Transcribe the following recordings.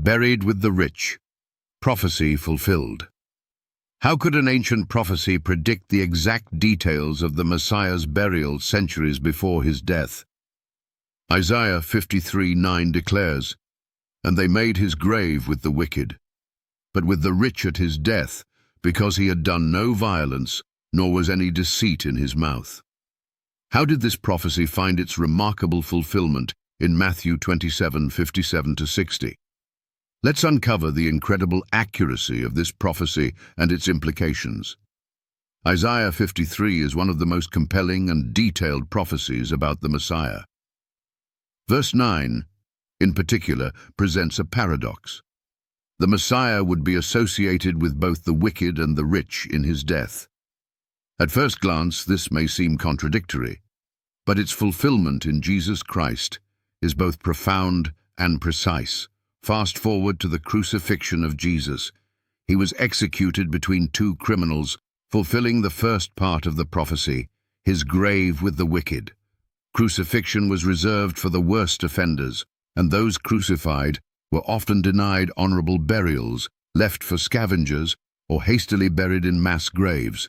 Buried with the rich. Prophecy fulfilled. How could an ancient prophecy predict the exact details of the Messiah's burial centuries before his death? Isaiah 53:9 declares, "And they made his grave with the wicked, but with the rich at his death, because he had done no violence, nor was any deceit in his mouth." How did this prophecy find its remarkable fulfillment in Matthew 27:57-60? Let's uncover the incredible accuracy of this prophecy and its implications. Isaiah 53 is one of the most compelling and detailed prophecies about the Messiah. Verse 9, in particular, presents a paradox. The Messiah would be associated with both the wicked and the rich in his death. At first glance, this may seem contradictory, but its fulfillment in Jesus Christ is both profound and precise. Fast forward to the crucifixion of Jesus. He was executed between two criminals, fulfilling the first part of the prophecy, his grave with the wicked. Crucifixion was reserved for the worst offenders, and those crucified were often denied honorable burials, left for scavengers, or hastily buried in mass graves.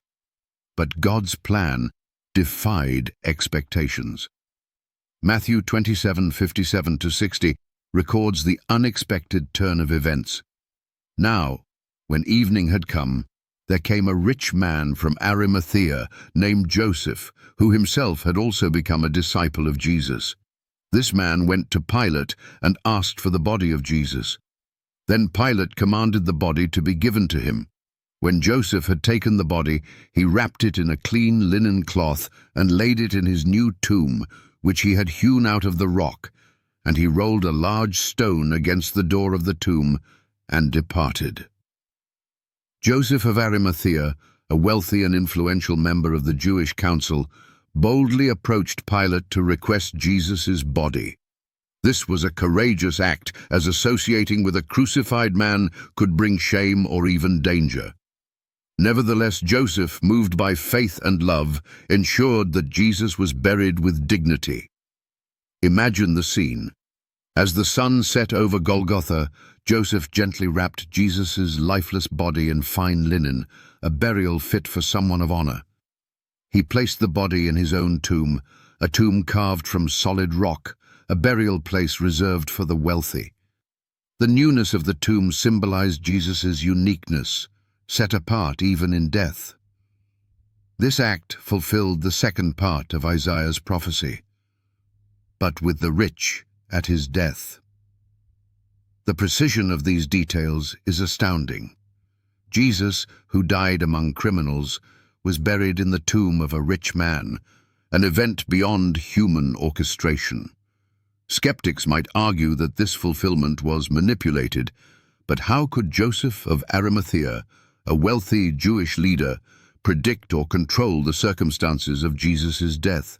But God's plan defied expectations. Matthew 27:57-60 records the unexpected turn of events. Now, when evening had come, there came a rich man from Arimathea named Joseph, who himself had also become a disciple of Jesus. This man went to Pilate and asked for the body of Jesus. Then Pilate commanded the body to be given to him. When Joseph had taken the body, he wrapped it in a clean linen cloth and laid it in his new tomb, which he had hewn out of the rock, and he rolled a large stone against the door of the tomb and departed. Joseph of Arimathea, a wealthy and influential member of the Jewish council, boldly approached Pilate to request Jesus' body. This was a courageous act, as associating with a crucified man could bring shame or even danger. Nevertheless, Joseph, moved by faith and love, ensured that Jesus was buried with dignity. Imagine the scene. As the sun set over Golgotha, Joseph gently wrapped Jesus' lifeless body in fine linen, a burial fit for someone of honor. He placed the body in his own tomb, a tomb carved from solid rock, a burial place reserved for the wealthy. The newness of the tomb symbolized Jesus' uniqueness, set apart even in death. This act fulfilled the second part of Isaiah's prophecy, but with the rich at his death. The precision of these details is astounding. Jesus, who died among criminals, was buried in the tomb of a rich man, an event beyond human orchestration. Skeptics might argue that this fulfillment was manipulated, but how could Joseph of Arimathea, a wealthy Jewish leader, predict or control the circumstances of Jesus' death?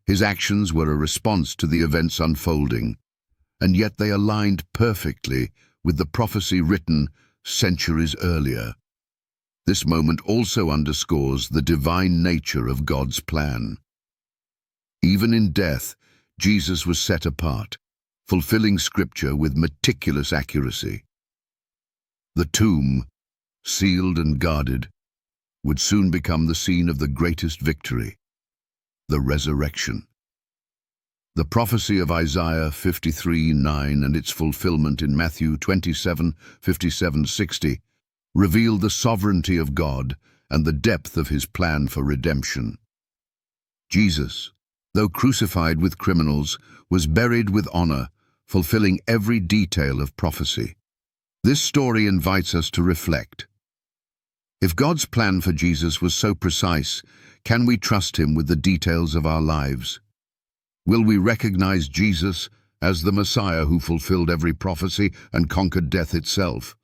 His actions were a response to the events unfolding, and yet they aligned perfectly with the prophecy written centuries earlier. This moment also underscores the divine nature of God's plan. Even in death, Jesus was set apart, fulfilling Scripture with meticulous accuracy. The tomb, sealed and guarded, would soon become the scene of the greatest victory, the resurrection. The prophecy of Isaiah 53:9 and its fulfillment in Matthew 27:57-60 reveal the sovereignty of God and the depth of his plan for redemption. Jesus, though crucified with criminals, was buried with honor, fulfilling every detail of prophecy. This story invites us to reflect. If God's plan for Jesus was so precise, can we trust him with the details of our lives? Will we recognize Jesus as the Messiah who fulfilled every prophecy and conquered death itself?